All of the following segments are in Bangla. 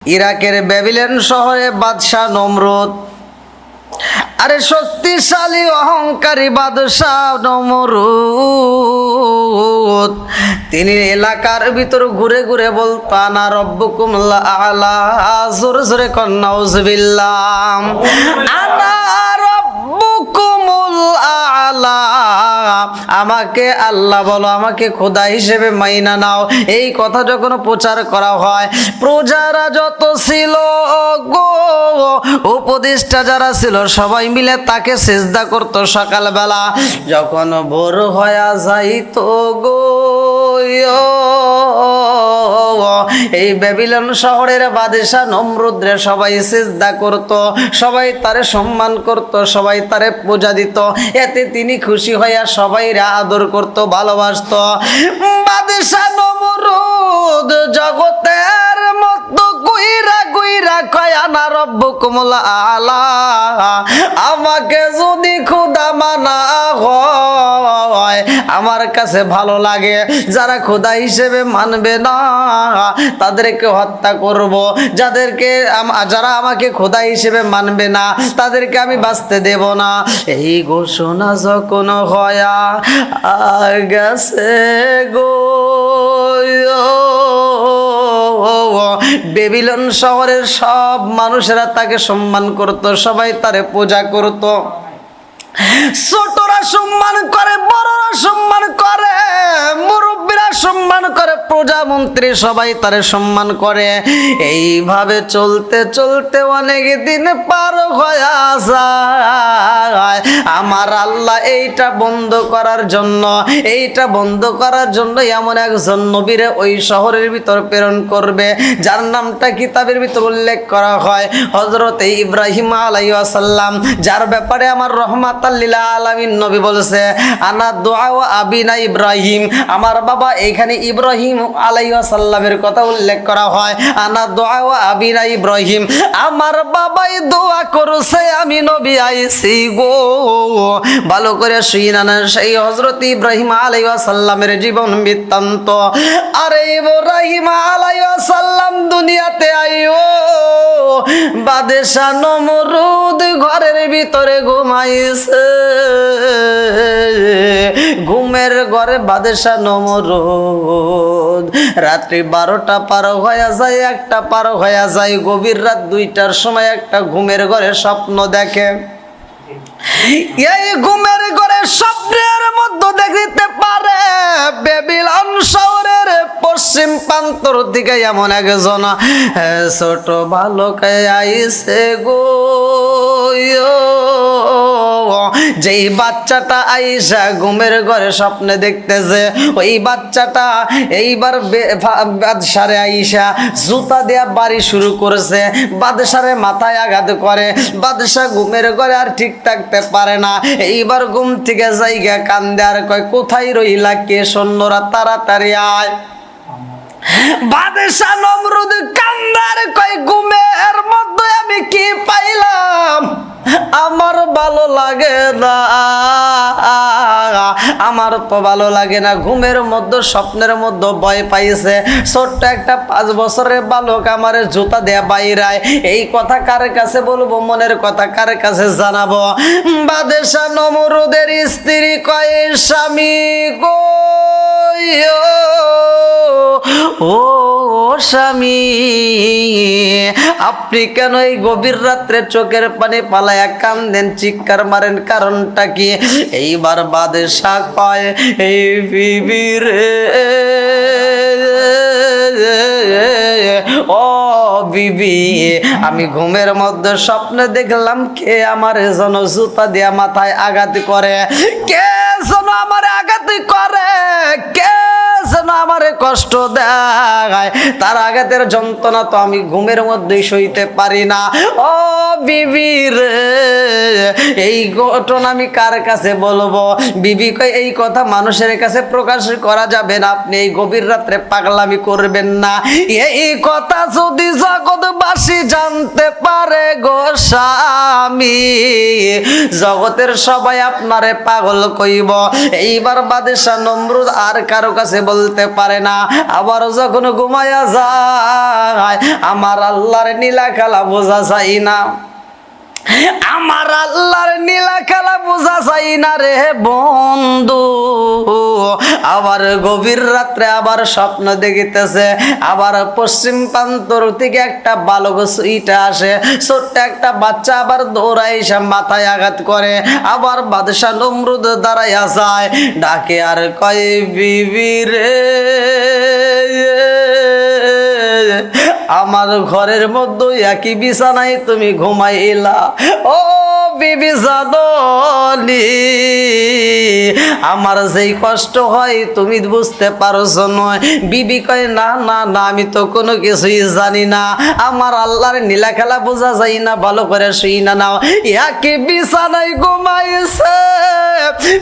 ইরাকের ব্যাবিলন শহরে বাদশাহ নমরুদ, আরে শক্তিশালী অহংকারী বাদশাহ নমরুদ, তিনি এলাকার ভিতর ঘুরে ঘুরে বলতো আনা রব্বুকুমুল আ'লা, জোরে জোরে কন নাউযুবিল্লাহ, আনা রব্বুকুমুল আ'লা, আমাকে আল্লাহ বলো, আমাকে খোদা হিসেবে মাইনা নাও। এই কথা যখন প্রচার করা হয়, প্রজারা যত ছিল গো, উপদেষ্টা যারা ছিল সবাই মিলে তাকে সিজদা করত। সকালবেলা যখন ভোর হয়ে যাইতো গো, এই ব্যাবিলন শহরের বাদশা নমরুদরে সবাই সিজদা করত, সবাই তারে সম্মান করত, সবাই তারে পূজা দিত। এতে তিনি খুশি হইয়া সবাইরা আদর করত, ভালোবাসত। বাদশা নমরুদ জগতের মতো গুইরা গুইরা কয় আনা রব্বুকুমুল আ'লা, আমাকে যদি খোদা মানা হয় আমার কাছে ভালো লাগে, যারা খোদা হিসেবে মানবে না তাদেরকে হত্যা করব, যারা আমাকে খোদা হিসেবে মানবে না তাদেরকে আমি বাঁচতে দেব না। এই ঘোষণা যখন হয়া গেছে গো, ব্যাবিলন শহরের সব মানুষেরা তাকে সম্মান করত, সবাই তারে পূজা করত। ছোটরা সম্মান করে, বড়রা সম্মান করে, মুরব্বীরা সম্মান করে, প্রজামন্ত্রী সবাই তারে সম্মান করে। এইভাবে চলতে চলতে অনেক দিন পার হয়ে যায়। আমার আল্লাহ এইটা বন্ধ করার জন্য এমন একজন নবীরে ওই শহরের ভিতর প্রেরণ করবে, যার নামটা কিতাবের ভিতর উল্লেখ করা হয় হযরত ইব্রাহিম আলাইহিস সালাম, যার ব্যাপারে আমার রহমাতুল লিল আলামিন নবী বলেছে আনা দুআ ওয়া আবিনা ইব্রাহিম, আমার বাবা। এইখানে ইব্রাহিম আলাইহিস সালামের কথা উল্লেখ করা হয়, আনা দুআ ওয়া আবিনা ইব্রাহিম, আমার বাবাই দোয়া করেছে আমি নবী আইছি গো। ভালো করে শুনান সেই হযরত ইব্রাহিম আলাইহিস সালামের জীবন বৃত্তান্ত। আরে ইব্রাহিম আলাইহিস সালাম দুনিয়াতে আইও, বাদশা নমরুদ ঘরের ভিতরে ঘুমাইছে। ঘুমের ঘরে বাদশা নমরুদ, রাত্রি 12টা পার হয়ে যায়, 1টা পার হয়ে যায়, গভীর রাত 2টার সময় একটা ঘুমের ঘরে স্বপ্ন দেখে। এই ঘুমের ঘরে স্বপ্নের মধ্যে দেখতে পারে ব্যাবিলন শহরের পশ্চিম প্রান্তর দিকে এমন একজন ছোট বালক আইছে গো। যেই বাচ্চাটা আইসা ঘুমের ঘরে স্বপ্নে দেখতেছে, ওই বাচ্চাটা এইবার বাদশারে আইসা জুতা দেয়া বাড়ি শুরু করেছে, বাদশারে মাথায় আঘাত করে। বাদশা ঘুমের ঘরে আর ঠিক থাকতে পারে না, এইবার ঘুম থেকে জায়গা কান্দে আর কয় কোথায় রইলা, কে সৈন্যরা তাড়াতাড়ি আয়। বাদশা নমরুদ কান্দার কয় ঘুমের মধ্যে আমি কি পাইলাম, আমার ভালো লাগে না, আমার তো ভালো লাগে না। ঘুমের মধ্যে স্বপ্নের মধ্যে ভয় পাইছে, ছোট্ট একটা 5 বছরের বালক আমার জুতা দেয়া বাইরায়। এই কথা কার কাছে বলবো, মনের কথা কার কাছে জানাবো? বাদশা নমরুদের স্ত্রী কয় স্বামী গো, ও স্বামী, আপনি কেন এই গভীর রাত্রে চোখের পানি পালায়া কান্দেন, চিৎকার মারেন, কারণটা কি? এইবার বাদশা কয় এই বিবি রে, ও বিবি, আমি ঘুমের মধ্যে স্বপ্নে দেখলাম কে আমার যেন জুতা দিয়া মাথায় আঘাত করে, কে যেন আমার আঘাত করে, কে যেন আমারে কষ্ট দেয়, তার আঘাতের যন্ত্রণা তো আমি ঘুমের মধ্যেই সইতে পারি না। ও বিবি রে, এই ঘটনা আমি কার কাছে বলবো? বিবি কই এই কথা মানুষের কাছে প্রকাশ করা যাবে না, আপনি এই গভীর রাত্রে পাগলামি করবেন না। এই কথা যদি জগৎ বাসি জানতে পারে গো স্বামী, জগতের সবাই আপনারে পাগল কইব। এইবার বাদশা নমরুদ আর কারো কাছে বলতে পারে না। আবার যখন ঘুমায়া যায় আমার আল্লাহর নীলা খেলা বোঝা যায় না, আমার আল্লাহর নীলা খেলা বোঝা যায় না রে বন্ধু। আবার গভীর রাত্রে আবার স্বপ্ন দেখিতেছে, আবার পশ্চিম প্রান্তর থেকে একটা বালক সুইটা আসে, ছোট্ট একটা বাচ্চা আবার দৌড়ায় এসে মাথায় আঘাত করে। আবার বাদশা নমরুদ দাঁড়াইয়া যায়, ডাকে আর কয় বিবি রে, আমার ঘরের মধ্যে একই বিছানায় তুমি ঘুমাইলা। ও বিবি জানি আমার যেই কষ্ট হয় তুমি বুঝতে পারছো নয়। বিবি কয় না না না, আমি তো কোনো কিছুই জানি না, আমার আল্লাহর নীলা খেলা বোঝা যায় না, ভালো করে শুই না। নাও একই বিছানায় ঘুমাইছে,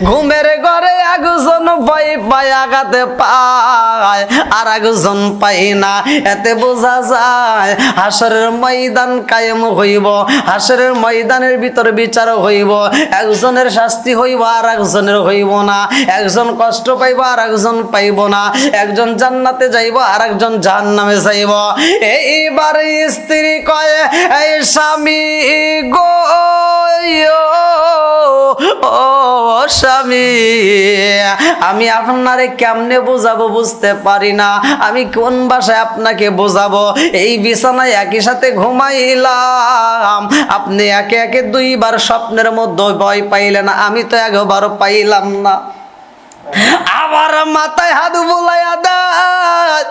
ঘুমের ঘরে একজন ভয় পায় আঘাতে পায় আর একজন পাই না। এতে বোঝা যায় হাসরের ময়দান কায়েম হইব, হাসরের ময়দানের ভিতর বিচার হইব, একজনের শাস্তি হইব আর একজনের হইব না, একজন কষ্ট পাইব আর একজন পাইব না, একজন জান্নাতে যাইব আর একজন জাহান্নামে যাইব। এইবার স্ত্রী কয় এই স্বামী গো, ও স্বামী, আমি আপনারে কেমনে বোঝাবো বুঝতে পারি না, আমি কোন ভাষায় আপনাকে বোঝাবো। এই বিছানায় একই সাথে ঘুমাইলাম, আপনি একে একে দুইবার স্বপ্নের মধ্যে ভয় পাইলেন, আমি তো একবারও পাইলাম না। আবার মাথায় হাত বুলাইয়া দেয়,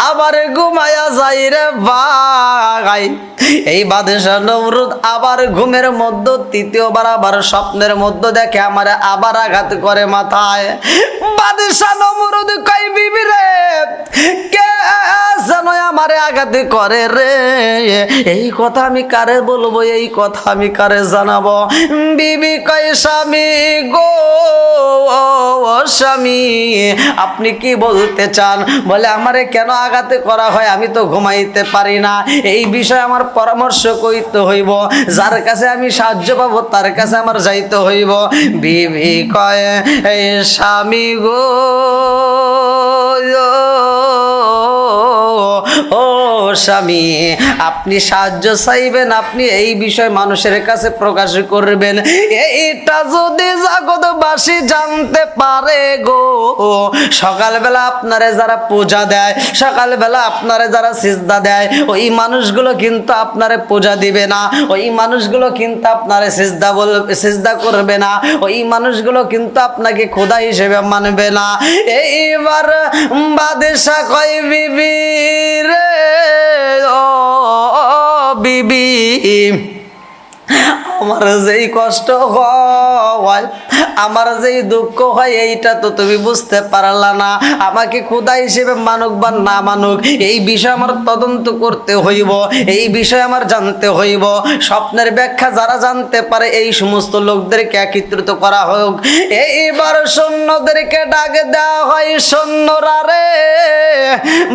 আবার ঘুমায়া যাই রে ভাই। এই বাদশা নমরুদ আবার ঘুমের মধ্যে তৃতীয়বার আবার স্বপ্নের মধ্যে দেখে আমার আবার আঘাত করে মাথায়। বাদশা নমরুদ কই বিবি রে, কে যেন আমারে আঘাত করে রে, এই কথা আমি কারে বলবো, এই কথা আমি কারে জানাবো। বিবি কই স্বামী গো, স্বামী আপনি কি বলতে চান? বলে আমারে কেন আঘাতে করা হয়, আমি তো ঘুমাইতে পারি না, এই বিষয়ে আমার পরামর্শ কইতে হইব, যার কাছে আমি সাহায্য পাবো তার কাছে আমার যাইতে হইব। বিবি কয় এই স্বামী গো, ও স্বামী আপনি সাহায্য চাইবেন, আপনি এই বিষয় মানুষের কাছে প্রকাশ করবেন, এইটা যদি জগৎবাসী জানতে পারে গো, সকালবেলা আপনারে যারা পূজা দেয়, সকালবেলা আপনারে যারা সিজদা দেয়, ওই মানুষগুলো কিন্তু আপনারে পূজা দিবে না, ওই মানুষগুলো কিন্তু আপনারে সিজদা করবে না, ওই মানুষগুলো কিন্তু আপনাকে খোদা হিসেবে মানবে না। এইবার বাদশা কয় বিবি রে, ও বিবি আমার যেই কষ্ট হয়, আমার যেই দুঃখ হয়, এইটা তো তুমি বুঝতে পারলা না, আমাকে খোদা হিসেবে মানুক বা না মানুক এই বিষয়ে আমার তদন্ত করতে হইব, এই বিষয়ে আমার জানতে হইব। স্বপ্নের ব্যাখ্যা যারা জানতে পারে এই সমস্ত লোকদেরকে একত্রিত করা হোক। এইবার সৈন্যদেরকে ডাক দেওয়া হয়, সৈন্যরা রে,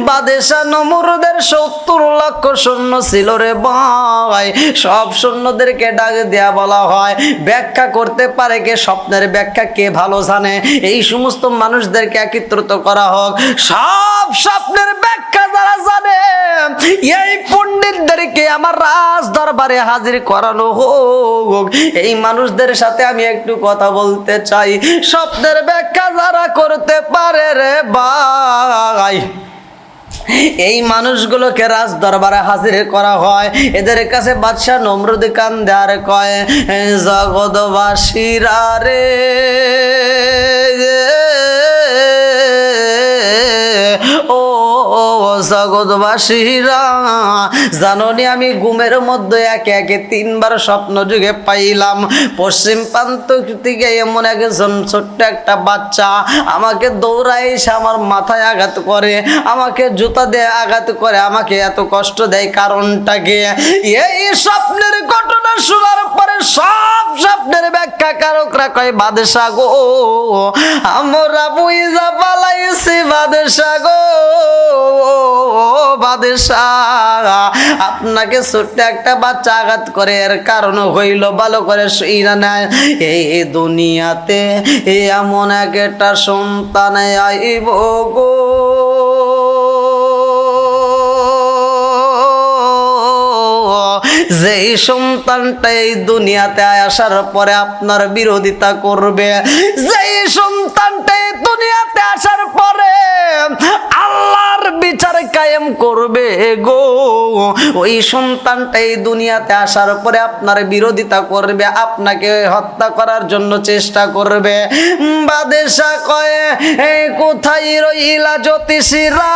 বাদশা নমরুদের 70 লক্ষ সৈন্য ছিল রে ভাই, সব সৈন্যদেরকে ডাক দেয়া বলা হয়, ব্যাখ্যা করতে পারে কে, স্বপ্নের ব্যাখ্যা কে ভালো জানে, এই সমস্ত মানুষদেরকে একত্রিত করা হোক। সব স্বপ্নের ব্যাখ্যা যারা জানে এই পণ্ডিতদেরকে আমার রাজ দরবারে হাজির করানো হোক। এই মানুষদের সাথে আমি একটু কথা বলতে চাই। স্বপ্নের ব্যাখ্যা যারা করতে পারে রে ভাই, এই মানুষগুলোকে রাজ দরবারে হাজির করা হয়। এদের কাছে বাদশা নমরুদ কান্দে আর কয়, জগৎবাসীরা রে, ও জগৎবাসীরা জাননি আমি ঘুমের মধ্যে একে একে 3 বার স্বপ্ন যুগে পাইলাম, পশ্চিম প্রান্ত থেকে এমন একজন ছোট্ট একটা বাচ্চা আমাকে দৌড়ায় এসে আমার মাথায় আঘাত করে, আমাকে জুতা দিয়ে আঘাত করে, আমাকে এত কষ্ট দেয়, কারণটাকে এই স্বপ্নের ঘটনা শোনার পরে সব স্বপ্নের ব্যাখ্যাকারকরা কয় বাদশাহ গো আমরা বুইজা পালাইছি বাদশাহ গো বাদশাহ আপনাকে ছোট্ট একটা বাচ্চা আঘাত করে এর কারণ হইল ভালো করে শুইনা নেয় এই দুনিয়াতে এমন একটা সন্তান আইব গো যেই সন্তানটা এই দুনিয়াতে আসার পরে আপনার বিরোধিতা করবে যেই সন্তানটা এই দুনিয়াতে আসার পরে আল্লাহর বিচার কায়েম করবে গো ওই সন্তানটা এই দুনিয়াতে আসার পরে আপনার বিরোধিতা করবে আপনাকে হত্যা করার জন্য চেষ্টা করবে বাদশা কয় কোথায় রইলা জ্যোতিষীরা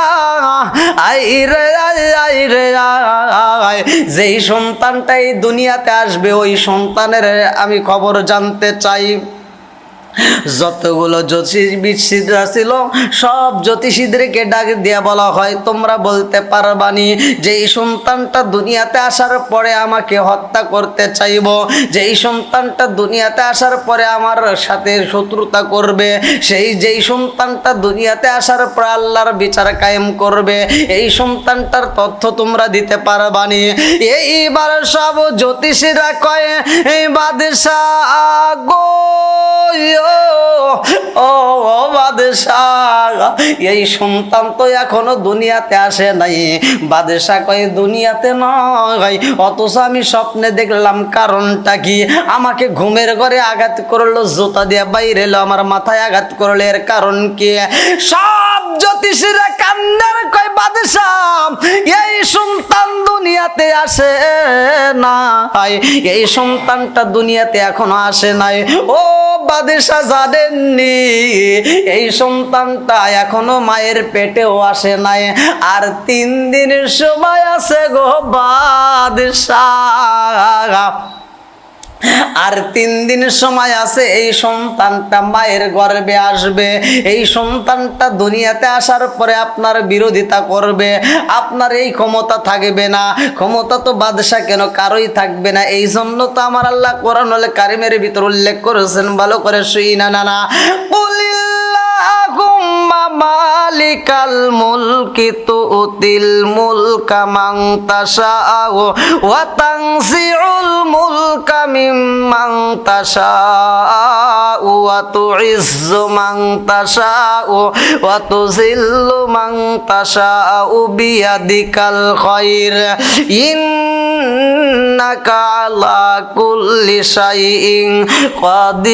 আইরে আইরে আয় যেই সন্তানটা এই দুনিয়াতে আসবে ওই সন্তানের আমি খবর জানতে চাই যতগুলো জ্যোতিষবিদরা ছিল সব জ্যোতিষীদেরকে ডাক দিয়া বলা হয় তোমরা বলতে পারবানি যে এই সন্তানটা দুনিয়াতে আসার পরে আমাকে হত্যা করতে চাইব যে এই সন্তানটা দুনিয়াতে আসার পরে আমার সাথে শত্রুতা করবে সেই যেই সন্তানটা দুনিয়াতে আসার পরে আল্লাহর বিচার কায়েম করবে এই সন্তানটার তথ্য তোমরা দিতে পারবানি এইবার সব জ্যোতিষীরা কয় এই বাদশাহ গো ও বাদশাহ এই সন্তান তো এখনো দুনিয়াতে আসে নাই বাদশাহ কয় দুনিয়াতে নয় অথচ আমি স্বপ্নে দেখলাম কারণটা কি আমাকে ঘুমের ঘরে আঘাত করলো জুতা দিয়ে বাইরে এলো আমার মাথায় আঘাত করলো এর কারণ কি সব জ্যোতিষীরা কান্নার কয় বাদশাহ এই সন্তান দুনিয়াতে আসে নাই এই সন্তানটা দুনিয়াতে এখনো আসে নাই ও বাদশাহ জানেননি এই সন্তানটা এখনো মায়ের পেটেও আসে নাই আর 3 দিনের সময় আছে গো বাদশাহ আর 3 দিন সময় আছে এই সন্তানটা মায়ের গর্ভে আসবে এই সন্তানটা দুনিয়াতে আসার পরে আপনার বিরোধিতা করবে আপনার এই ক্ষমতা থাকবে না ক্ষমতা তো বাদশা কেন কারোই থাকবে না এই জন্য তো আমার আল্লাহ কোরআনুল কারীমের ভিতর উল্লেখ করেছেন ভালো করে শুইনা না কুলিল্লাহুম্মা মালিকাল মুলকি তুতিল মুলকা মান তাশাউ ওয়া তানজিউল মুলকা মিম্মান তাশাউ ওয়া তুইজ্জু মান তাশাউ ওয়া তুযিল্লু মান তাশাউ বিয়াদিকাল খায়র ইন্নাকা আলা কুল্লি শাইইন কাদির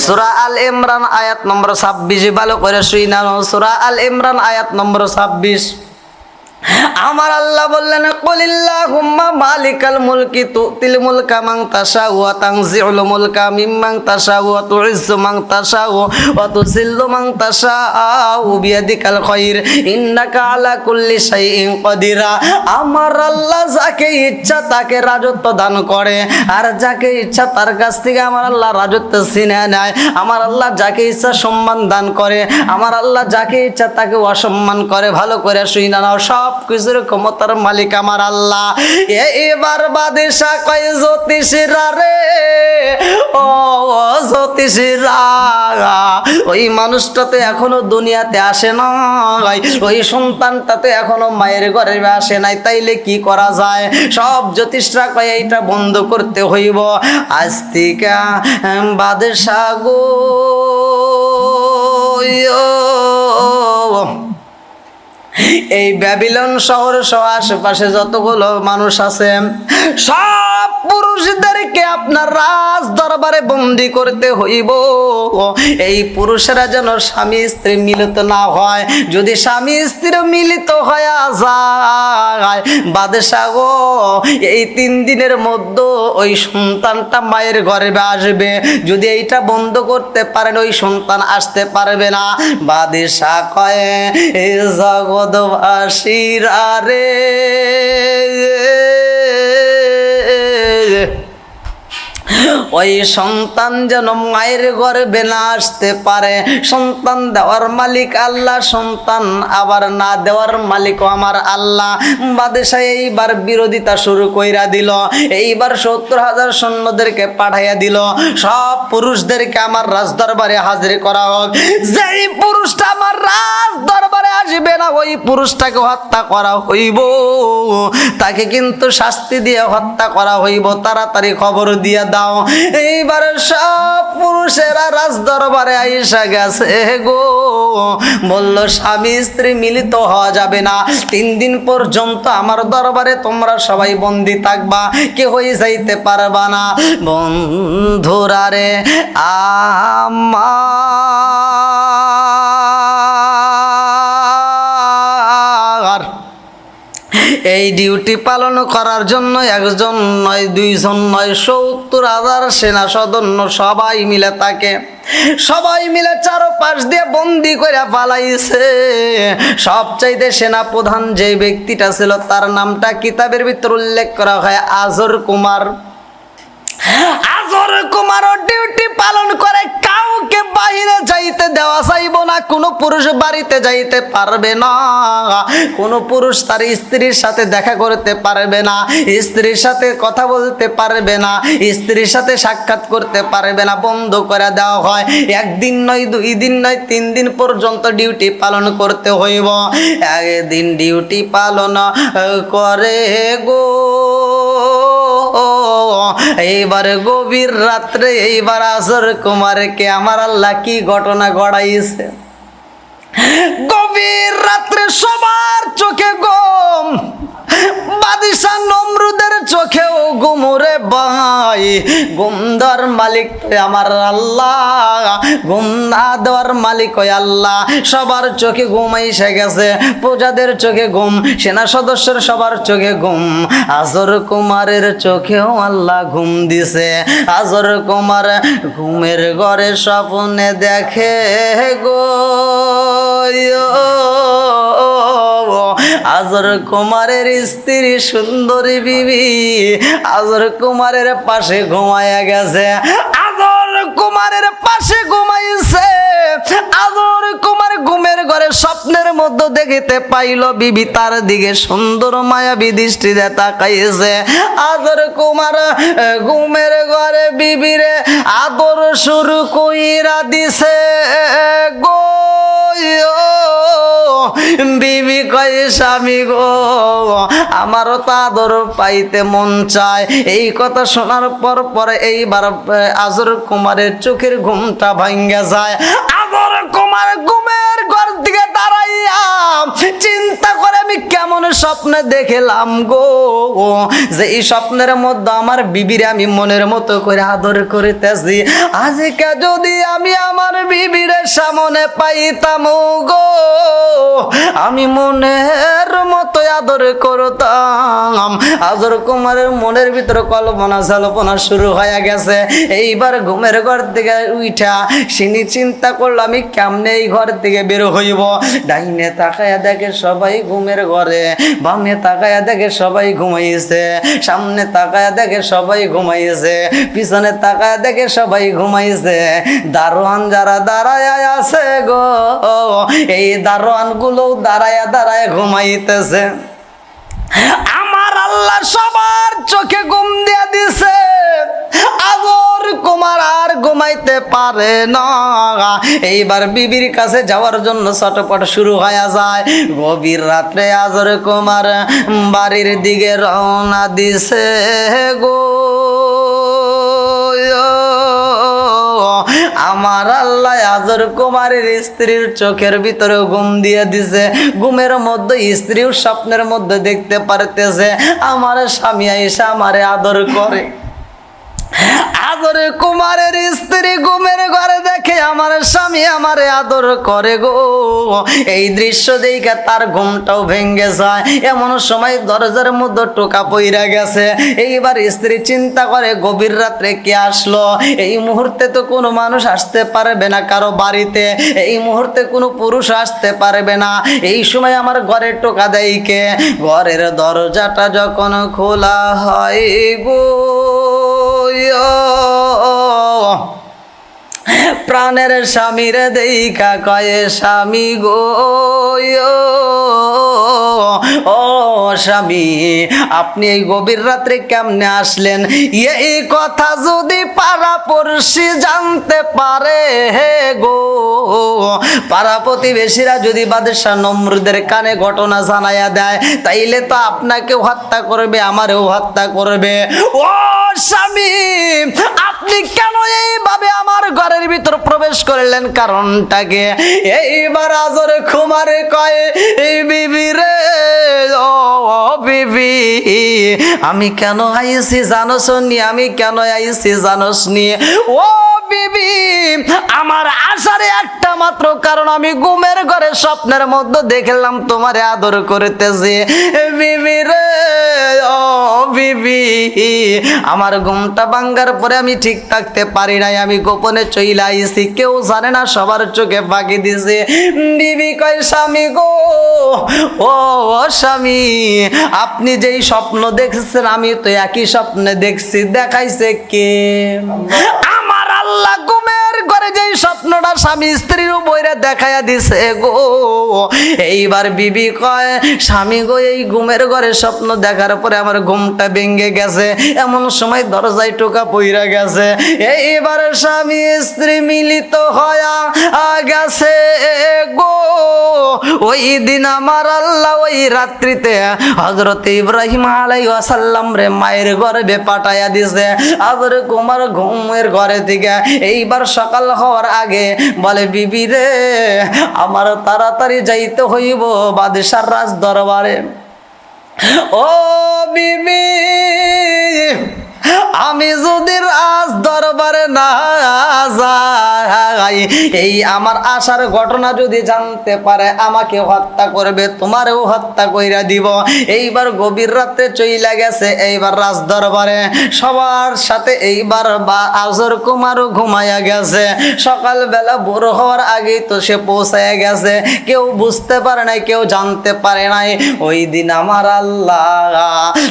সূরা আল ইমরান আয়াত নম্বর 26 ভালো করে শুইনা সূরা আল ইমরান আয়াত নম্বর 26 আমার আল্লাহ বললেন কুলিল্লাহুম্মা মালিকাল মুলকি তুতিল মুলকা মান তাশাউ ওয়া তানজিউল মুলকা মিম্মান তাশাউ ওয়া তুইজ্জু মান তাশাউ ওয়া তুযিল্লু মান তাশাউ বিয়াদিকাল খায়র ইন্নাকা আলা কুল্লি শাইইন কাদির আমার আল্লাহ যাকে ইচ্ছা তাকে রাজত্ব দান করে আর যাকে ইচ্ছা তার কাছ থেকে আমার আল্লাহ রাজত্ব ছিনে নেয় আমার আল্লাহ যাকে ইচ্ছা সম্মান দান করে আমার আল্লাহ যাকে ইচ্ছা তাকে অসম্মান করে ভালো করে শুইনা নাও সব কিছুর ক্ষমতার মালিক আমার আল্লাহ এবার বাদশা কয় জ্যোতিষীরা রে ও জ্যোতিষীরা ওই মানুষটা তো এখনো দুনিয়াতে আসে নাই ওই সন্তানটা তো এখনো মায়ের ঘরে আসে নাই তাইলে কি করা যায় সব জ্যোতিষরা কয় এইটা বন্ধ করতে হইব আজ থেকে বাদশা গো এই ব্যাবিলন শহর সহ আশেপাশে যতগুলো মানুষ আছে সব পুরুষদেরকে আপনার রাজ দরবারে বন্দী করতে হইব এই পুরুষেরা যেন স্বামী স্ত্রী মিলিত না হয় যদি স্বামী স্ত্রী মিলিত হয়ে যায় বাদশা গো এই 3 দিনের মধ্যে ওই সন্তানটা মায়ের গর্ভে আসবে যদি এইটা বন্ধ করতে পারেন ওই সন্তান আসতে পারবে না বাদশা কয় এই জগৎবাসীরা রে ওই সন্তান যেন মায়ের গর্ভে না আসতে পারে। সন্তান দেওয়ার মালিক আল্লাহ, সন্তান আবার না দেওয়ার মালিকও আমার আল্লাহ। বাদশাহ এইবার বিরোধিতা শুরু কইরা দিল। এইবার 70,000 সৈন্যদেরকে পাঠাইয়া দিল, সব পুরুষদেরকে আমার রাজ দরবারে হাজির করা হোক। যেই পুরুষটা আমার রাজ দরবারে আসবে না ওই পুরুষটাকে হত্যা করা হইব, তাকে কিন্তু শাস্তি দিয়ে হত্যা করা হইব, তাড়াতাড়ি খবর দিয়ে দাও। এইবার সব পুরুষেরা রাজ দরবারে আইসা গেছে গো। বলল স্বামী স্ত্রী মিলিত হওয়া যাবে না, 3 দিন পর্যন্ত আমার দরবারে তোমরা সবাই বন্দী থাকবা, কেউই যাইতে পারবা না। বন্ধুরা রে আমার এই ডিউটি পালন করার জন্য একজন নয়, 2 জন নয়, 70,000 সেনা সদন্য সবাই মিলে তাকে, সবাই মিলে চারপাশ দিয়ে বন্দি করে পালাইছে। সবচাইতে সেনা প্রধান যে ব্যক্তিটা ছিল তার নামটা কিতাবের ভিতর উল্লেখ করা হয় আজর কুমার। আজর কুমারও ডিউটি পালন করে, কাউকে বাইরে যাইতে দেওয়া যাইব না, কোনো পুরুষ বাড়িতে যাইতে পারবে না, কোনো পুরুষ তার স্ত্রীর সাথে দেখা করতে পারবে না, স্ত্রীর সাথে কথা বলতে পারবে না, স্ত্রীর সাথে সাক্ষাৎ করতে পারবে না, বন্ধ করে দেওয়া হয়। 1 দিন নয়, 2 দিন নয়, 3 দিন পর্যন্ত ডিউটি পালন করতে হইব। একদিন ডিউটি পালন করে গো, এইবার গভীর রাত্রে এইবার আজর কুমারকে আমার আল্লাহ কি ঘটনা ঘটাইছে। গভীর রাত্রে সবার চোখে ঘুম, বাদশাহ নমরুদের চোখেও ঘুম রে ভাই। ঘুম দেওয়ার মালিক আমার আল্লাহ, ঘুম না দেওয়ার মালিক ওই আল্লাহ। সবার চোখে ঘুম এসে গেছে, প্রজাদের চোখে ঘুম, সেনা সদস্যের সবার চোখে ঘুম, আজর কুমারের চোখেও আল্লাহ ঘুম দিছে। আজর কুমার ঘুমের ঘরে স্বপ্নে দেখে গো, আজর কুমারের স্ত্রী সুন্দরী বিবি আজর কুমারের পাশে ঘুমায়া গেছে। আজর কুমারের পাশে ঘুমাইছে। আজর কুমার ঘুমের ঘরে স্বপ্নের মধ্যে দেখিতে পাইল বিবি তার দিকে সুন্দর মায়াবী দৃষ্টিতে তাকাইছে। আজর কুমার ঘুমের ঘরে বিবিরে আদর শুরু কইরা দিছে গো। বিবি কয় স্বামী গো, আমারও তো আদর পাইতে মন চায়। এই কথা শোনার পরে এইবার আজর কুমারের চোখের ঘুমটা ভাঙ্গা যায়। আজর কুমার ঘুমের ঘর দিকে দাঁড়াইয়া চিন্তা করে আমি কেমন স্বপ্নে দেখলাম গো, যে এই স্বপ্নের মধ্যে আমার বিবিরে আমি মনের মতো করে আদর করিতেছি। আজকে যদি আমি আমার বিবিরে সামনে পাইতাম গো, আমি মনের মতো আদর করতাম। আজর কুমারের মনের ভিতরে কল্পনা জল্পনা শুরু হয়ে গেছে। এইবার ঘুমের ঘর থেকে উঠা সিনি চিন্তা করলো আমি কেমনে এই ঘর থেকে বের হইব। ডাইনে তাকায়া দেখে সবাই ঘুমের ঘরে, বামে তাকায়া দেখে সবাই ঘুমাইছে, সামনে তাকায়া দেখে সবাই ঘুমাইছে, পিছনে তাকায়া দেখে সবাই ঘুমাইছে। দারোয়ান যারা দাঁড়ায় আছে গো, এই দারোয়ান গুলো দাঁড়ায়া দাঁড়ায় ঘুমাইতেছে। আমার আল্লাহ সবার চোখে ঘুম দিয়া দিছে। আজর কুমার আর ঘুমাইতে পারে না। এইবার বিবির কাছে যাওয়ার জন্য ছটপট শুরু হয়ে যায়। গভীর রাত্রে আজর কুমার বাড়ির দিকে রওনা দিছে গো। আমার আল্লাহ আজর কুমারের স্ত্রীর চোখের ভিতরে ঘুম দিয়ে দিছে। ঘুমের মধ্যে স্ত্রীও স্বপ্নের মধ্যে দেখতে পারতেছে আমার স্বামী আইসা আমারে আদর করে। আদর কুমারের স্ত্রী ঘুমের ঘরে দেখে আমার স্বামী আমারে আদর করে গো। এই দৃশ্য দেখে তার ঘুমটাও ভেঙে যায়। এমন সময় দরজার মধ্যে টোকা পইরা গেছে। এইবার স্ত্রী চিন্তা করে গভীর রাত্রে কে আসলো। এই মুহূর্তে তো কোনো মানুষ আসতে পারবে না কারো বাড়িতে, এই মুহূর্তে কোনো পুরুষ আসতে পারবে না। এই সময় আমার ঘরে টোকা দেয় কে? ঘরের দরজাটা যখন খোলা হয় গো প্রাণের স্বামীর দেখা কয়ে স্বামী গো ও স্বামী আপনি এই গভীর রাত্রে কেমনে আসলেন? এই কথা যদি পাড়া-পড়শি জানতে পারে হে গো, পাড়া প্রতিবেশীরা যদি বাদশাহ নমরুদের কানে ঘটনা জানাইয়া দেয়, তাইলে তো আপনাকেও হত্যা করবে, আমারও হত্যা করবে। ও স্বামী আপনি কেন এইভাবে আমার ঘরের ভিতর প্রবেশ করলেন, কারণটাকে? এইবার আজর খুমারে কয় এই বিবি রে, ও বিবি আমি কেন আইছি জানোস নি? আমি কেন আইছি জানোস নি? ও বিবি আমার আসারে একটা মাত্র কারণ, আমি ঘুমের ঘরে স্বপ্নের মধ্যে দেখলাম তোমারে আদর করতেছে। বিবি রে, ও বিবি আমার ঘুমটা ভাঙ্গার পরে আমি ঠিক থাকতে পারি নাই, আমি গোপনে চইলা আইছি, কেউ জানে না, সবার চোখে ফাঁকি দিছে। বিবি কয় স্বামী গো, ও স্বামী আপনি যেই স্বপ্ন দেখছেন আমি তো একই স্বপ্নে দেখছি। দেখাইছে কে? আমার আল্লাহ ঘুমের ঘরে যেই স্বপ্নটা স্বামী স্ত্রীর বইরে দেখাইয়া দিছে গো। এইবার বিবি কয় স্বামী গো এই ঘুমের ঘরে স্বপ্ন দেখার পরে আমার ঘুমটা ভেঙে গেছে, এমন সময় দরজায় টোকা পইরা গেছে। এইবার স্বামী স্ত্রী মিলিত হয়া গেছে গো। ওই দিন আমার আল্লাহ ওই রাত্রিতে হযরত ইব্রাহিম আলাইহিস সালাম রে মায়ের গর্ভে পাঠাইয়া দিছে। আবার কুমার ঘুমের ঘরে থেকে এইবার সকাল হওয়ার আগে বলে বিবি রে আমার তাড়াতাড়ি যাইতে হইব বাদশার রাজ দরবারে। ও বিবি আমি যদি রাজ দরবারে না যাই, এই আমার আসার ঘটনা যদি জানতে পারে আমাকে হত্যা করবে, তোমারও হত্যা কইরা দিব। এইবার গভীর রাতে চইলা গেছে এইবার রাজ দরবারে সবার সাথে। এইবার আজর কুমারও ঘুমাইয়া গেছে। সকালবেলা ভোর হওয়ার আগেই তো সে পৌঁছাইয়া গেছে, কেউ বুঝতে পারে নাই, কেউ জানতে পারে নাই। ওই দিন আমার আল্লাহ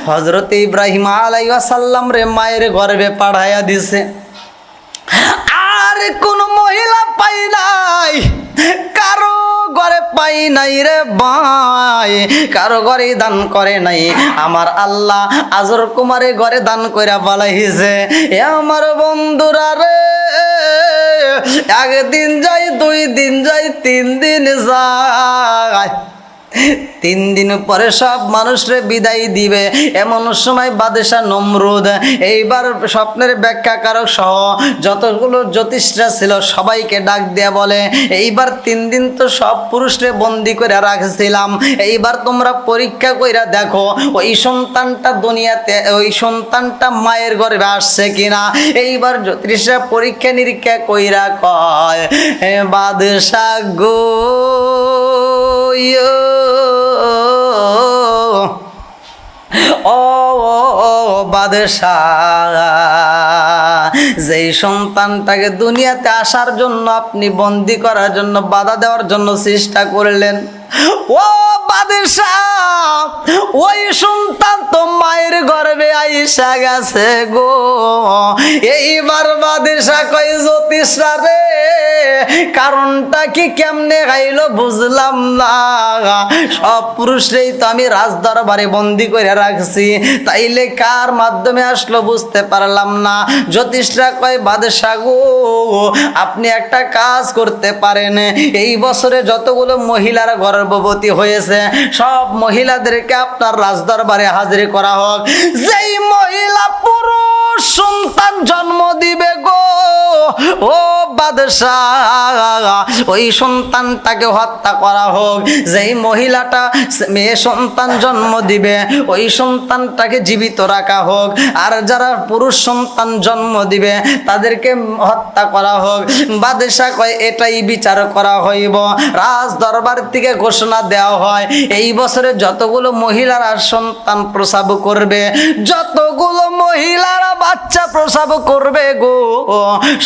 হযরত ইব্রাহিম আলাইহিস সালাম রে মায়ের গর্ভে পাঠাইয়া দিছে। আর কোন মহিলা পাই নাই, কারো ঘরে পাই নাই রে ভাই, কারো ঘরে দান করে নাই। আমার আল্লাহ আজর কুমারে ঘরে দান কইরা পালাইছে। এ আমার বন্ধুরা রে, একদিন যাই, 2 দিন যাই, 3 দিন যায়, 3 দিন পরে সব মানুষরে বিদায় দিবে। এমন সময় বাদশাহ নমরুদ এইবার স্বপ্নের ব্যাখ্যাকারক সহ যতগুলো জ্যোতিষরা ছিল সবাইকে ডাক দেয়া বলে এইবার 3 দিন তো সব পুরুষরে বন্দি করে রাখছিলাম, এইবার তোমরা পরীক্ষা কইরা দেখো ওই সন্তানটা দুনিয়াতে, ওই সন্তানটা মায়ের গর্ভে আসছে কিনা। এইবার জ্যোতিষরা পরীক্ষা নিরীক্ষা কইরা কয় বাদশাহ গো ও বাদশাহ, যেই সন্তানটাকে দুনিয়াতে আসার জন্য আপনি বন্দি করার জন্য বাধা দেওয়ার জন্য চেষ্টা করলেন, ও বাদশাহ ওই সন্তান তো মায়ের গর্ভে আইসা গেছে গো। এইবার বাদশাহ কয় জ্যোতিষরা রে কারণটা কি, কেমনে গাইলো বুঝলাম না, সব পুরুষরেই তো আমি রাজ দরবারে বন্দি করে রাখছি, তাইলে কার মাধ্যমে আসলো বুঝতে পারলাম না। জ্যোতিষরা কয় বাদশাহ গো আপনি একটা কাজ করতে পারেন, এই বছরে যতগুলো মহিলারা গর্ভবতী হয়েছে সব মহিলাদেরকে আপনার রাজ দরবারে হাজির করা হোক। যেই মহিলা পুরুষ সন্তান জন্ম দিবে গো ও বাদশাহ ওই সন্তানটাকে হত্যা করা হোক। যেই মহিলাটা মেয়ে সন্তান জন্ম দিবে ওই সন্তানটাকে জীবিত রাখা হোক, আর যারা পুরুষ সন্তান জন্ম দিবে তাদেরকে হত্যা করা হোক। বাদশাহ কয় এটাই বিচার করা হইব। রাজ দরবার থেকে ঘোষণা দেওয়া হয় এই বছরে যতগুলো মহিলারা সন্তান প্রসব করবে, যতগুলো মহিলারা বাচ্চা প্রসব করবে গো,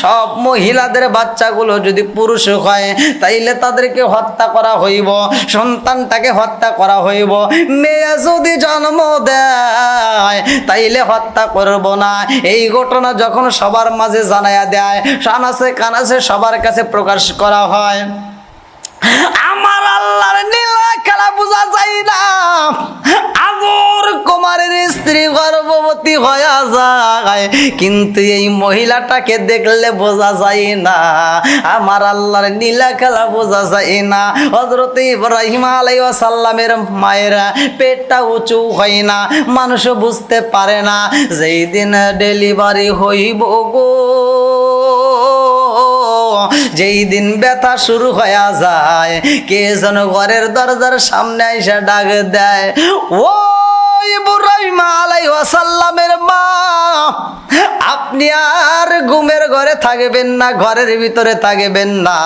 সব মহিলাদের বাচ্চাগুলো যদি পুরুষ হয় তাইলে তাদেরকে হত্যা করা হইব, সন্তানটাকে হত্যা করা হইব। মেয়ে যদি জন্ম দেয় তাইলে হত্যা করব না। এই ঘটনা যখন সবার মাঝে জানায়া দেয়, আনাচে কানাচে সবার কাছে প্রকাশ করা হয়, আমার আল্লাহর নীলা খেলা বোঝা যায় না। আজর কুমারের স্ত্রী গর্ভবতী হয়ে যায়, কিন্তু এই মহিলাটাকে দেখলে বোঝা যায় না। আমার আল্লাহর নীলা খেলা বোঝা যায় না। হযরত ইব্রাহিম আলাইহিস সালামের মায়েরা পেটটা উঁচু হয় না, মানুষ বুঝতে পারে না। যেই দিন ডেলিভারি হইব গো, যেই দিন ব্যথা শুরু হয়ে যায়, কে যেন ঘরের দরজার সামনে আইসা ডাক দেয়, ও ইব্রাহিম আলাইহিস সালামের মা, আপনি আর ঘুমের ঘরে থাকবেন না, ঘরের ভিতরে থাকবেন না।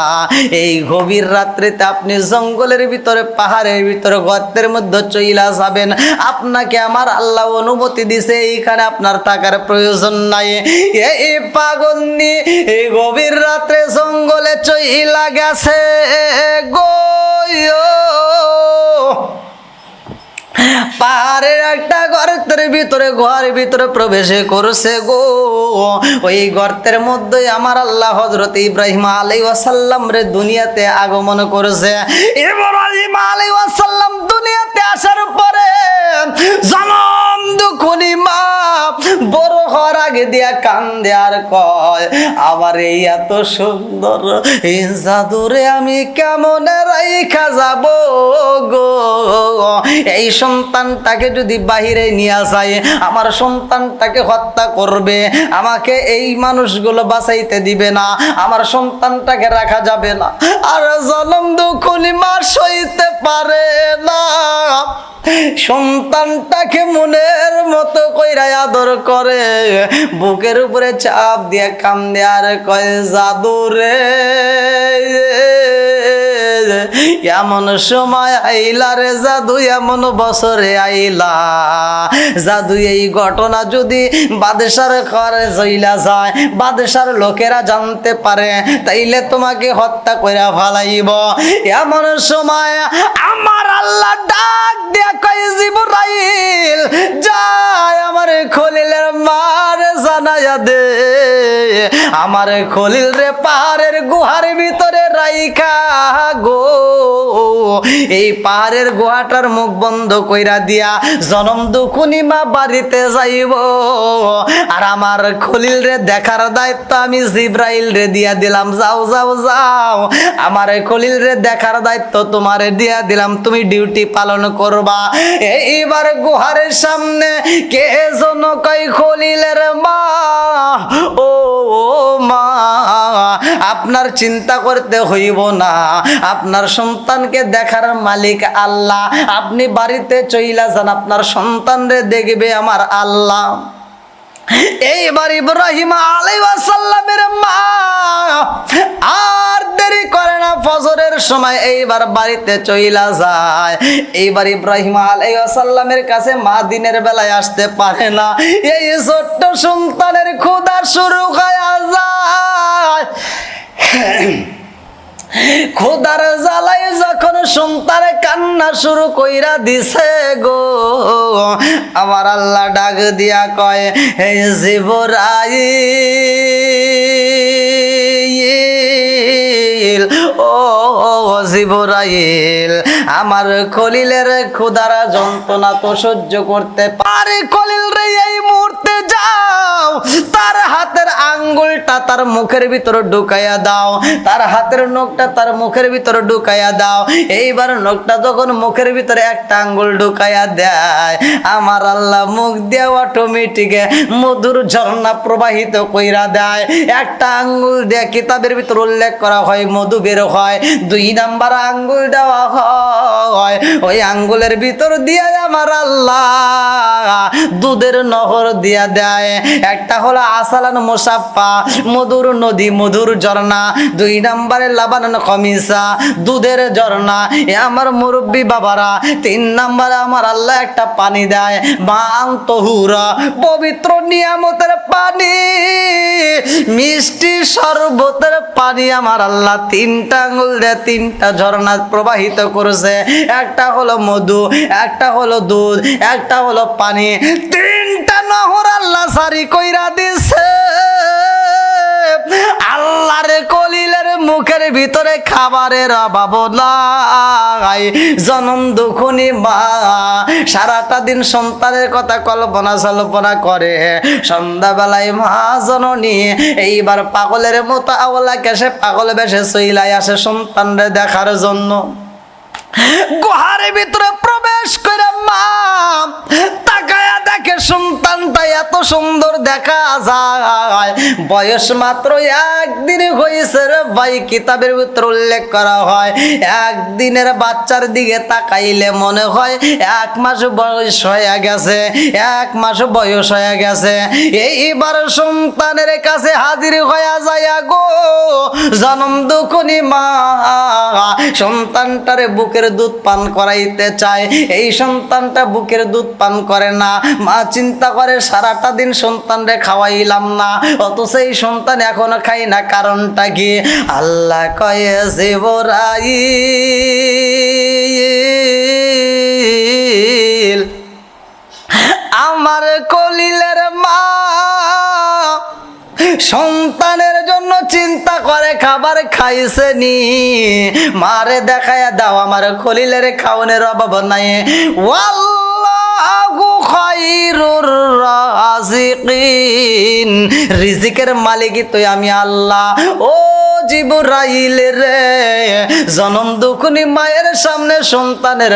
এই গভীর রাত্রিতে আপনি জঙ্গলের ভিতরে, পাহাড়ের ভিতরে, গর্তের মধ্যে চইলা যাবেন। আপনাকে আমার আল্লাহ অনুমতি দিছে, এইখানে আপনার থাকার প্রয়োজন নাই। এই পাগন্নি এই গভীর রাত্রে জঙ্গলে চইলা গেছে গো, পাহাড়ের একটা গর্তের ভিতরে, ঘরের ভিতরে প্রবেশ করছে গো। ওই গর্তের মধ্যে আমার আল্লাহ হযরত ইব্রাহিম আলাইহিস সালাম রে দুনিয়াতে আগমন করেছে। ইব্রাহিম আলাইহিস সালাম দুনিয়াতে আসার পরে জনম দুখুনি মা বড় হওয়ার আগে দিয়া কান্দে আর কয়, আমার এই এত সুন্দর এই জাদুরে আমি কেমন রাইখা যাব গো। এই সন্তানটাকে যদি বাহিরে নিয়ে যায়, আমার সন্তানটাকে হত্যা করবে, আমাকে এই মানুষগুলো বাঁচাইতে দিবে না, আমার সন্তানটাকে রাখা যাবে না। আর জনম দুখুনি মা সইতে পারে না, সন্তানটাকে মনের মতো কইরা আদর করে, বুকের উপরে চাপ দিয়ে কান্দে আর কয়, জাদুরে এমন সময় আইলা রে জাদু, এমন বছরে আইলা জাদু। এই ঘটনা যদি বাদশার ঘরে জইলা যায়, বাদশার লোকেরা জানতে পারে, তাইলে তোমাকে হত্যা কইরা ফালাইব। এমন সময় আমার আল্লাহ ডাক দিয়া কয়, জিবরাইল যায় আমার খলিলের মার জানায়া দে, আমার খলিল রে পাহাড়ের গুহার ভিতরে রাইখা গো। এই পাহাড়ের গুহাটার মুখ বন্ধ কইরা দিয়া জনম দুখুনি মা বাড়িতে যাইব। আর আমার খলিল রে দেখার দায়িত্ব আমি জিবরাইল রে দিয়া দিলাম। যাও যাও যাও, আমার খলিল রে দেখার দায়িত্ব তোমারে দিয়া দিলাম, তুমি ডিউটি পালন করবা। এইবার গুহারের সামনে কে যেন কই, খলিলের মা, ও মা, আপনার চিন্তা করতে হইব না, আপনার সন্তানকে দেখার মালিক আল্লাহ। আপনি বাড়িতে চইলা যান, আপনার সন্তানরে দেখবে আমার আল্লাহ। এইবার ইব্রাহিম আলাইহিস সালামের মা আর দেরি করে না, ফজরের সময় এইবার বাড়িতে চইলা যায়। এইবার ইব্রাহিম আলাইহিস সালামের কাছে মা দিনের বেলায় আসতে পারে না। এই ছোট্ট সন্তানের ক্ষুধা শুরু হয়ে যায়। খোদার জ্বালাই যখন সন্তান কান্না শুরু কইরা দিছে গো, আমার আল্লাহ ডাক দিয়া কয়, হে জিবরাইল, ও জিবরাইল, আমার খলিলের ক্ষুধার যন্ত্রণা তো সহ্য করতে পারে। খলিল রে এই মুহূর্তে যাও, তার হাতের আঙ্গুলটা তার মুখের ভিতরে ঢুকাইয়া দাও, তার হাতের নখটা তার মুখের ভিতরে ঢুকাইয়া দাও। এইবার নখটা যখন মুখের ভিতরে একটা আঙ্গুল ঢুকাইয়া দেয়, আমার আল্লাহ মুখ দিয়ে অটোমেটিক মধুর ঝর্ণা প্রবাহিত কইরা দেয়। একটা আঙ্গুল দিয়ে কিতাবের ভিতর উল্লেখ করা হয় মধু বের হয়, 2 নাম্বার আঙ্গুল দেওয়া হয়, ওই আঙ্গুলের ভিতর দিয়ে আমার আল্লাহ দুধের নহর দিয়া দেয়। একটা হলো আসালান মুসাফা, মধুর নদী, মধুর ঝর্ণা। 2 নম্বরে লাবানান খমিসা, দুধের ঝর্ণা। এ আমার মুরব্বী বাবারা, 3 নম্বরে আমার আল্লাহ একটা পানি দেয়, মাআন তহুরা, পবিত্র নিয়ামতের পানি, মিষ্টি শরবতের পানি। আমার আল্লাহ 3টা আঙ্গুল দিয়ে 3টা ঝর্ণা প্রবাহিত করেছে। একটা হলো মধু, একটা হলো দুধ, একটা হলো পানি। 3টা নহর আল্লাহ সারি কইরা দিছে। আল্লাহর কলিলের মুখের ভিতরে খাবারের অভাব নাই। জনম দুঃখনি মা সারাটা দিন সন্তানের কথা কল্পনা করে, সন্ধ্যাবেলায় মা জননী এইবার পাগলের মতো আওলা কেসে পাগল বেশে চইলাই আসে সন্তানরে দেখার জন্য। গুহার ভিতরে প্রবেশ করে মা তাকায়া দেখে সন্তানটা এত সুন্দর দেখা যায়, বয়স মাত্র 1 দিন হয়েছে রে ভাই। কিতাবের ভিতরে উল্লেখ করা হয়, 1 দিনের বাচ্চার দিকে তাকাইলে মনে হয় 1 মাস বয়স হয়ে গেছে, 1 মাস বয়স হয়ে গেছে। এইবার সন্তানের কাছে হাজির হয়ে যায় গো জনম দুঃখনি মা। সন্তানটারে বুকের দুধ পান করাইতে চায়, এই সন্তানটা বুকের দুধ পান করে না। মা চিন্তা করে সারাটা দিন সন্তানরে খাওয়াইলাম না, অথচ এই সন্তান এখনো খাই না, কারণটা কি? আল্লাহ কয়ে জিবরাইল, আমার কলিলের মা সন্তানের জন্য চিন্তা করে খাবার খাইছে নি, মারে দেখায়া দাও, আমার খলিলের খাওয়ানোর অভাব নাই। ওয়াল্লাহু খায়রুর রাযিকিন, রিজিকের মালিকই তো আমি আল্লাহ। ও জিবরাইল রে, জনম দুঃখনি মায়ের সামনে সন্তানের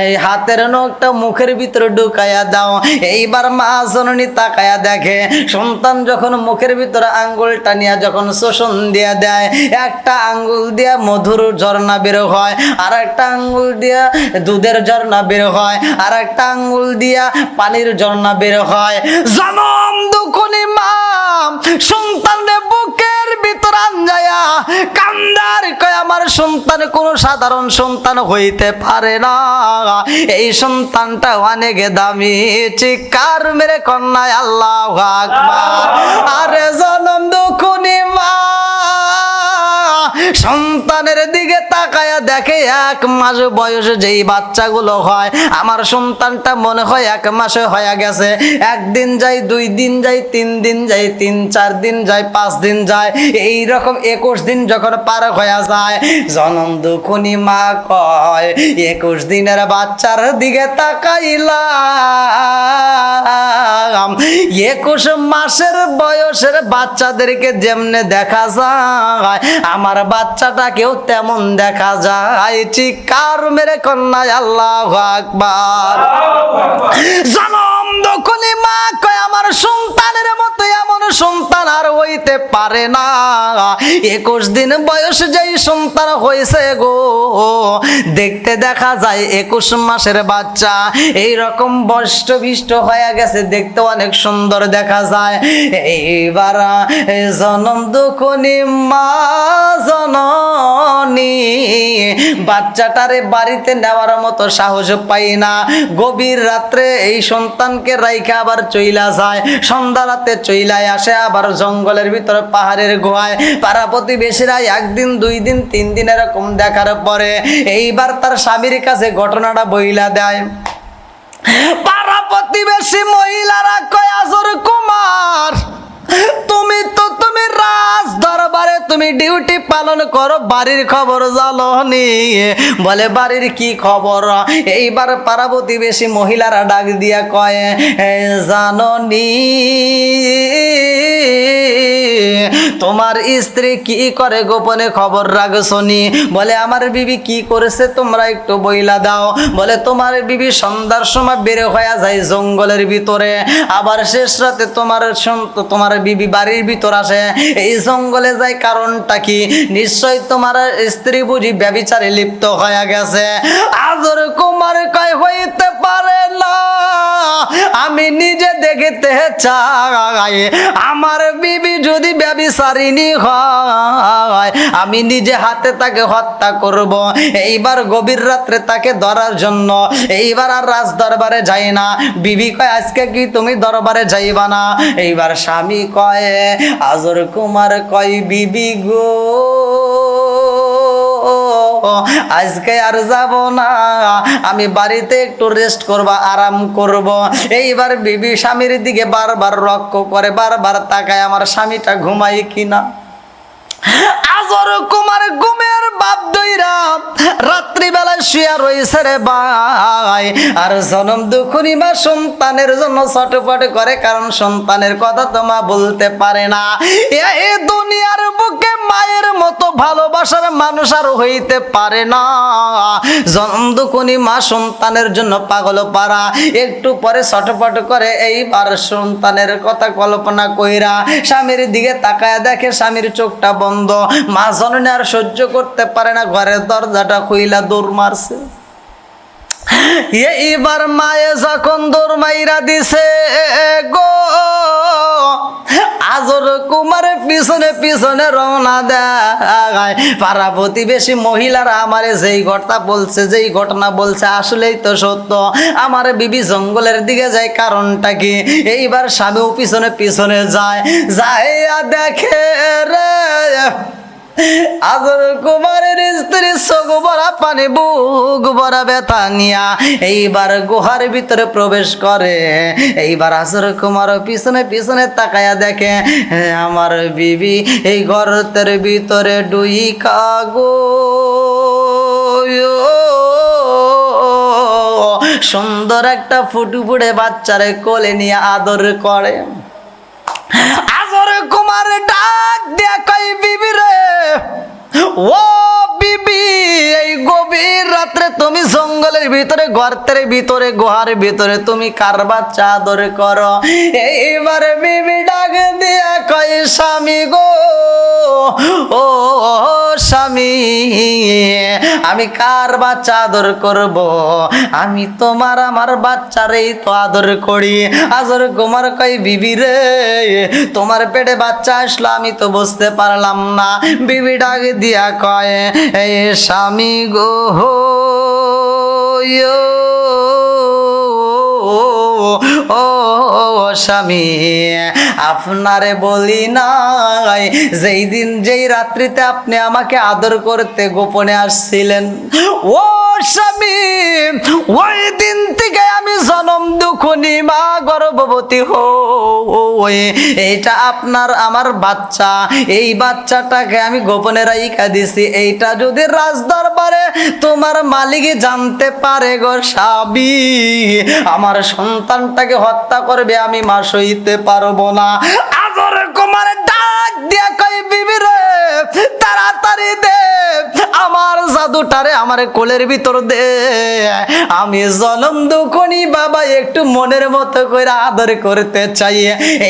এই হাতের নখটা মুখের ভিতরে ঢুকায়া দাও। এইবার মা জননী তাকায়া দেখে সন্তান যখন মুখের ভিতরে আঙ্গুলটা নিয়ে যখন শোষণ দিয়ে দেয়, একটা আঙ্গুল দিয়া মধুর ঝর্ণা বের হয়, আর একটা আঙ্গুল দিয়া দুধের ঝর্ণা বের হয়, আর একটা আঙ্গুল দিয়া পানির ঝর্ণা বের হয়। জনম দুঃখনি মা সন্তানের বুকের ভিতর আঞ্জায়া কান্দার কয়, আমার সন্তান কোনো সাধারণ সন্তান হইতে পারে না, এই সন্তানটা অনেক দামি। চিৎকার মেরে কন্যায় আল্লাহু আকবার। আরে জনম দুঃখনি মা সন্তানের দিকে তাকায়া দেখে 1 মাস বয়সে যেই বাচ্চাগুলো হয়, আমার সন্তানটা মনে হয় 1 মাসে হয়ে গেছে। 1 দিন যায়, 2 দিন যায়, 3 দিন যায়, 3-4 দিন যায়, 5 দিন যায়, এইরকম 21 দিন যখন পার হয়ে যায়, জনম দুঃখনি মা কয় 21 দিনের বাচ্চার দিকে তাকাইলাম, 21 মাসের বয়সের বাচ্চাদেরকে যেমনে দেখা যায় আমার বাচ্চাটাকেও তেমন দেখা যায়। চিৎকার মেরে কন্যায় আল্লাহু আকবার। জনম দুঃখনি মা কয়, আমার সন্তানের মতো এমন সন্তান আর হইতে পারে না। 21 দিন বয়স যেই সন্তান হয়েছে গো, দেখতে দেখা যায় 21 মাসের বাচ্চা এইরকম বষ্টভিষ্ট হয়ে গেছে, দেখতে অনেক সুন্দর দেখা যায়। এইবার জনম দুঃখনি মা জননী বাচ্চাটারে বাড়িতে নেওয়ার মতো সাহস পাই না। গভীর রাত্রে এই সন্তানকে রাইখা আবার চইলা যায়, সন্ধ্যা রাতে চইলায় আসে আবার জঙ্গলের ভিতরে পাহাড়ের গুহায়। পাড়া প্রতিবেশীরা 1 দিন 2 দিন 3 দিন এরকম দেখার পরে এইবার তার স্বামীর কাছে ঘটনাটা বইলা দেয়। পাড়া প্রতিবেশী মহিলারা কয়, আজর কুমার তুমি রাজ দরবারে তুমি ডিউটি পালন করো, বাড়ির খবর জানোনি? বলে বাড়ির কি খবর? এইবার পাড়া প্রতিবেশী মহিলারা ডাক দিয়া কয়, জানোনি তোমার স্ত্রী কি করে গোপনে খবর রাখছনি? বলে আমার বিবি কি করেছে তোমরা একটু বইলা দাও। বলে তোমার বিবি সন্ধ্যার সময় বের হয়ে যায় জঙ্গলের ভিতরে, আবার শেষ রাতে তোমার বিবি বাড়ির ভিতর আসে, এই জঙ্গলে যায়। কারণটা কি? নিশ্চয় তোমার স্ত্রী বুঝি ব্যভিচারে লিপ্ত হয়ে গেছে। আজর কুমার কয়, হইতে পারে না, আমি নিজে দেখে দেখতে চাই আমার বিবি যদি ব্যভিচারিণী হয় আমি নিজে হাতে তাকে হত্যা করব। এইবার গভীর রাত্রে তাকে ধরার জন্য এইবার আর রাজ দরবারে যাই না। বিবি কয় আজকে কি তুমি দরবারে যাইবা না? এইবার স্বামী কয় আজর কুমার কয় বিবি গো আজকে আর যাব না, আমি বাড়িতে একটু রেস্ট করব, আরাম করব। এইবার বিবি স্বামীর দিকে বারবার লক্ষ্য করে, বারবার তাকায় আমার স্বামীটা ঘুমাই কিনা। আজর কুমার ঘুমের বাপ দইরা রাত্রিবেলা শুয়া রইছে রে ভাই। আর জনম দুখুনি মা সন্তানের জন্য ছটফট করে, কারণ সন্তানের কথা তো মা বলতে পারে না। এই দুনিয়ার বুকে মায়ের মতো ভালোবাসার মানুষ আর হইতে পারে না। জনম দুখুনি মা সন্তানের জন্য পাগল পারা, একটু পরে ছটফট করে। এইবার সন্তানের কথা কল্পনা কইরা স্বামীর দিকে তাকায় দেখে স্বামীর চোখটা বন্ধ। মা জননী আর সহ্য করতে পারে না, ঘরের দরজাটা খুইলা দৌড় মারছে। এইবার মায়ে যখন দৌড় মাইরা দিছে গো আজর কুমারের পিছনে পিছনে রওনা দেয়। পাড়া প্রতিবেশী মহিলারা আমারে যেই ঘটনা বলছে আসলেই তো সত্য। আমার বিবি জঙ্গলের দিকে যায়, কারণটা কি? এইবার স্বামীও পিছনে পিছনে যায়, যাইয়া দেখে রে আজর কুমারের স্ত্রী চোখ ভরা পানি, বুক ভরা ব্যথা নিয়া এইবার গুহার ভিতরে প্রবেশ করে। এইবার আজর কুমার পিছনে পিছনে তাকায়া দেখে আমার বিবি এই গর্তের ভিতরে ডুই কাগো সুন্দর একটা ফুটফুটে বাচ্চারে কোলে নিয়ে আদর করে। আজর কুমার ডাক দিয়া কই বিবি রে, ও বিবি এই গভীর রাত্রে তুমি জঙ্গলের ভিতরে গর্তের ভিতরে গুহার ভিতরে তুমি কার বাচ্চা আদর করো? এইবারে বিবি ডাক দিয়া কই স্বামী গো ও স্বামী আমি কার বাচ্চা আদর করব? আমি তোমার আমার বাচ্চারেই তো আদর করি। আজর কুমার কই বিবি রে তোমার পেটে বাচ্চা আসলো আমি তো বুঝতে পারলাম না। বিবি ডাক দিয়া কয় এই স্বামী গো ও স্বামী আপনারে বলি নাই যেই দিন যেই রাত্রিতে আপনি আমাকে আদর করতে গোপনে আসছিলেন, ও স্বামী ওই দিন থেকে আমি জনম দুখুনি মা গর্ভবতী হই। এইটা আপনার আমার বাচ্চা, এই বাচ্চাটাকে আমি গোপনে রাইখা দিছি। এইটা যদি রাজ দরবারে তোমার মালিক জানতে পারে গো স্বামী আমার সন্তানটাকে হত্যা করবে, আমি মা সইতে পারবো না। আজর কুমার ডাক দিয়া কই বিবি রে তাড়াতাড়ি দে আমার জাদুটারে আমার কোলের ভিতর দে, আমি জনম দুখুনি বাবা একটু মনের মতো করে আদর করতে চাই।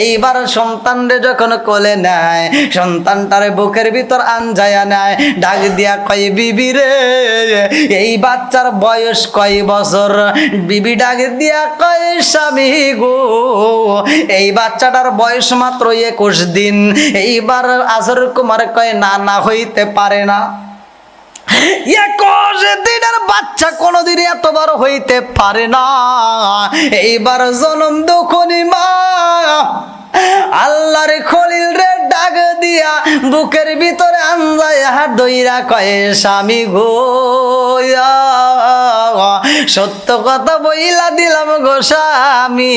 এইবার সন্তানরে যখন কোলে নেয় সন্তানটারে বুকের ভিতর আনজায়া নেয়, ডাক দিয়া কই বিবি রে এই বাচ্চার বয়স কয় বছর? বিবি ডাক দিয়া কয় স্বামী গো এই বাচ্চাটার বয়স মাত্র 21 দিন। এইবার আজর কুমার কয় না না হইতে পারে না, 21 দিনের বাচ্চা কোনোদিন এত বড় হইতে পারে না। এইবার জনম দুখুনি মা আল্লাহর খলিল রে ডাক দিয়া বুকের ভিতরে আনজায়া দইরা কয় স্বামী গো সত্য কথা বইলা দিলাম গো স্বামী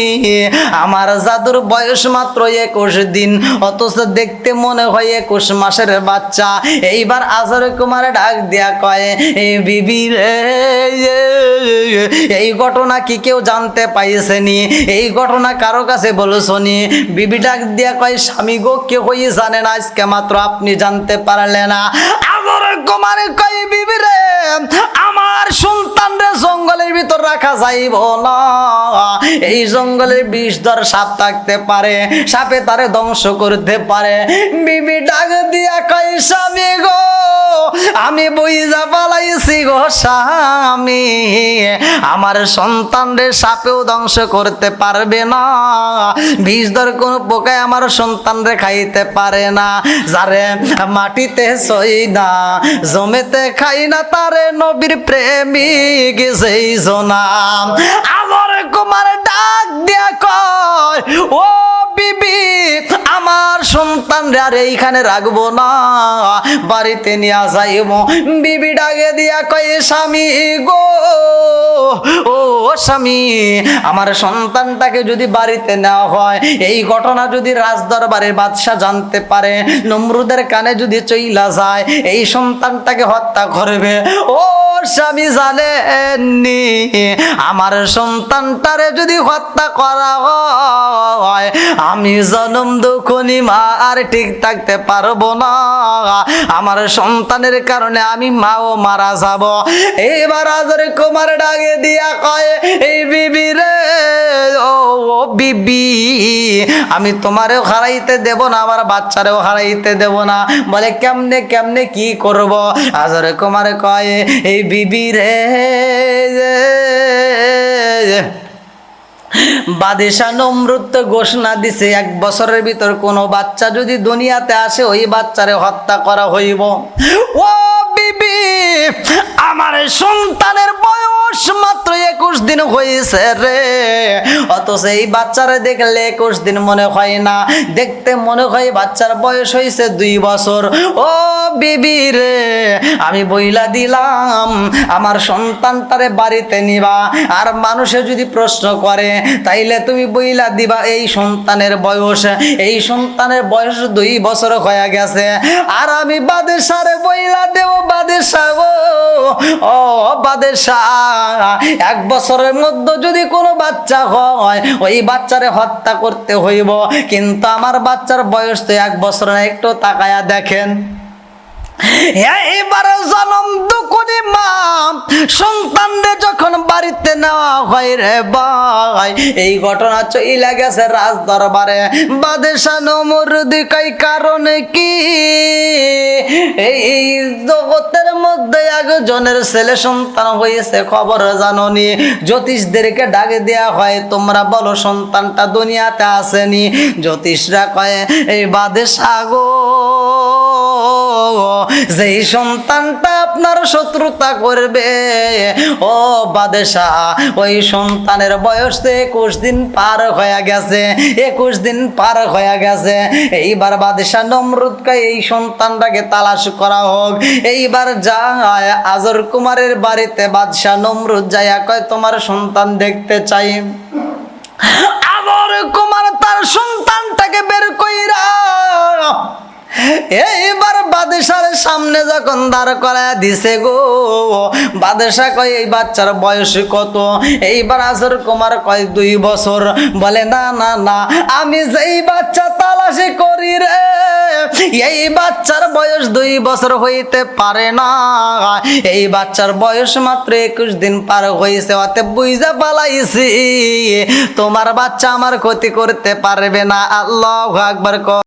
আমার জাদুর বয়স মাত্র 21 দিন, অথচ দেখতে মনে হয় 21 মাসের বাচ্চা। এইবার আজর কুমার ডাক দিয়া কয় এই বিবি রে এই ঘটনা কি কেউ জানতে পাইছেনি? এই ঘটনা কারো কাছে বলছনি? বিবি ডাক দিয়া কয় স্বামী গো কেউই জানে না, আজকে মাত্র আপনি জানতে পারলেন না। আজর কুমার কয় বিবি রে আমার সন্তান রে জঙ্গলের ভিতর রাখা যাইব না। এই জঙ্গলের বিষধর সাপ থাকতে পারে, সাপে তারে ধ্বংস করতে পারে। বিবি ডাক দিয়া কয় স্বামী গো, আমি বুইঝা পালাইছি গো স্বামী, আমার সন্তান রে সাপেও ধ্বংস করতে পারবে না, বিষধর কোন পোকায় আমার সন্তান রে খাইতে পারে না। যারে মাটিতে সই না, জমেতে খাই না, তারে নবীর প্রেমিক সেই জনাম। আমার কুমার ডাক দিয়া কয় ও বিবি, আমার সন্তান রে আর এইখানে রাখবো না, বাড়িতে নিয়ে যাইব। বিবি ডাকে দিয়া কয় স্বামী গো, ও স্বামী, আমার সন্তানটাকে যদি বাড়িতে নেওয়া হয়, এই ঘটনা যদি রাজদরবারের বাদশা জানতে পারে, নমরুদের কানে যদি চইলা যায়, এই সন্তানটাকে হত্যা করবে। ও স্বামী জানেননি, আমার সন্তানটারে যদি হত্যা করা হয়, আমি জনম দুঃখনি মা আর ঠিক থাকতে পারবো না, আমার সন্তানের কারণে আমি মাও মারা যাব। এইবার আজর কুমার ডাকে দিয়া কয় এই বিবি রে, ও বিবি, আমি তোমারেও হারাইতে দেব না, আমার বাচ্চারেও হারাইতে দেব না। বলে কেমনে কেমনে কি করব? আজর কুমার কয় এই বিবি রে, বাদশা নমরুদ ঘোষণা দিছে 1 বছরের ভিতর কোনো বাচ্চা যদি দুনিয়াতে আসে, ওই বাচ্চারে হত্যা করা হইব। ও বিবি, আমার সন্তানের বয়স মাত্র 21 দিন হয়েছে রে, অথচ এই বাচ্চারে দেখলে 21 দিন মনে হয় না, দেখতে মনে হয় বাচ্চার বয়স হয়েছে 2 বছর। ও বিবি রে, আমি বইলা দিলাম আমার সন্তানটারে বাড়িতে নিবা, আর মানুষে যদি প্রশ্ন করে তাইলে তুমি বইলা দিবা এই সন্তানের বয়স, এই সন্তানের বয়স 2 বছর হয়ে গেছে। আর আমি বাদশারে বইলা দেব, বাদশা গো, ও বাদশা, 1 বছরের মধ্যে যদি কোনো বাচ্চা হয়, ওই বাচ্চারে হত্যা করতে হইব। কিন্তু আমার বাচ্চার বয়স তো 1 বছর না, একটু তাকায়া দেখেন। এইবার জনম দুকুনি মা সন্তানদের যখন বাড়িতে নেওয়া হয় রে ভাই, এই ঘটনা চইলা গেছে রাজ দরবারে। বাদশা নমরুদ কই কারণে কি এই জগতের মধ্যে একজনের ছেলে সন্তান হয়েছে খবর জানোনি? জ্যোতিষদেরকে ডাকে দেয়া হয়, তোমরা বলো সন্তানটা দুনিয়াতে আসেনি। জ্যোতিষরা কয় এই বাদশা গো, যেই সন্তানটা আপনার শত্রুতা করবে, ও বাদশা, ওই সন্তানের বয়স 21 দিন পার হয়ে গেছে, 21 দিন পার হয়ে গেছে। এইবার বাদশা নমরুদকে এই সন্তানটাকে তালাশ করা হোক। এইবার যায় আজর কুমারের বাড়িতে বাদশা নমরুদ যাইয়া কয় তোমার সন্তান দেখতে চাই। আজর কুমার তার সন্তানটাকে বের কইরা এইবার বাদশার সামনে যখন দাঁড় করায় দিছে গো, বাদশা কয় এই বাচ্চার বয়স কত? এইবার আজর কুমার কয় 2 বছর। বলে না না না, আমি যেই বাচ্চা তালাশি করি রে, এই বাচ্চার বয়স 2 বছর হইতে পারে না, এই বাচ্চার বয়স মাত্র 21 দিন পার হয়েছে। অতএব বুঝা পালাইছি তোমার বাচ্চা আমার ক্ষতি করতে পারবে না। আল্লাহু আকবার।